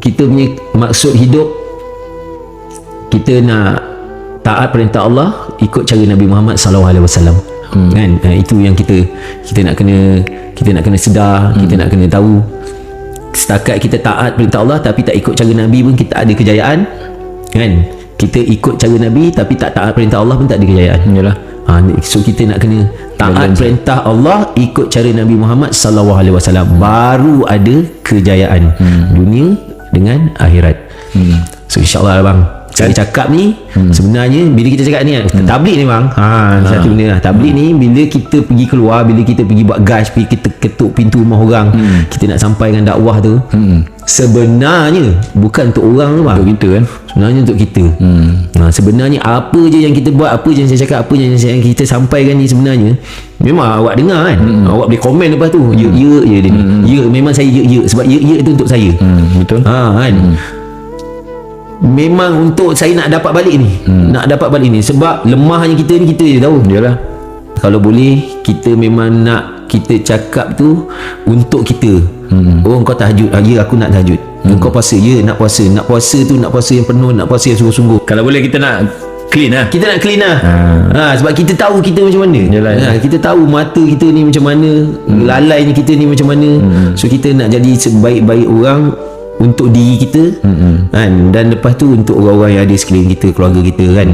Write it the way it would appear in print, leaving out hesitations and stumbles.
kita punya maksud hidup, kita nak taat perintah Allah, ikut cara Nabi Muhammad SAW. Kan? Itu yang kita nak kena sedar, kita nak kena tahu. Setakat kita taat perintah Allah tapi tak ikut cara Nabi pun kita ada kejayaan, kan? Kita ikut cara Nabi tapi tak taat perintah Allah pun tak ada kejayaan. Yalah. So kita nak kena taat perintah Allah, ikut cara Nabi Muhammad SAW, baru ada kejayaan dunia dengan akhirat. So insyaAllah bang, saya cakap ni sebenarnya bila kita cakap ni tabligh ni bang, satu benda lah. Tabligh ni bila kita pergi keluar, bila kita pergi buat gas, pergi kita ketuk pintu rumah orang, kita nak sampaikan dakwah tu, sebenarnya bukan untuk orang tu bang, untuk kita kan, sebenarnya untuk kita. Sebenarnya apa je yang kita buat, apa je yang saya cakap, apa yang kita sampaikan ni sebenarnya memang awak dengar kan, awak boleh komen lepas tu ya dia ni, ya memang saya ya sebab ya itu untuk saya. Betul. Kan, memang untuk saya nak dapat balik ni, nak dapat balik ni, sebab lemahnya kita ni kita je tahu. Yalah. Kalau boleh kita memang nak kita cakap tu untuk kita. Oh kau tahajud, ya aku nak tahajud. Kau puasa, ya nak puasa. Nak puasa tu nak puasa yang penuh, nak puasa yang sungguh-sungguh. Kalau boleh kita nak clean lah. Kita nak clean lah. Sebab kita tahu kita macam mana. Yalah. Kita tahu mata kita ni macam mana, lalainya kita ni macam mana. So kita nak jadi sebaik-baik orang untuk diri kita, kan? Dan lepas tu untuk orang-orang yang ada sekeliling kita, keluarga kita kan.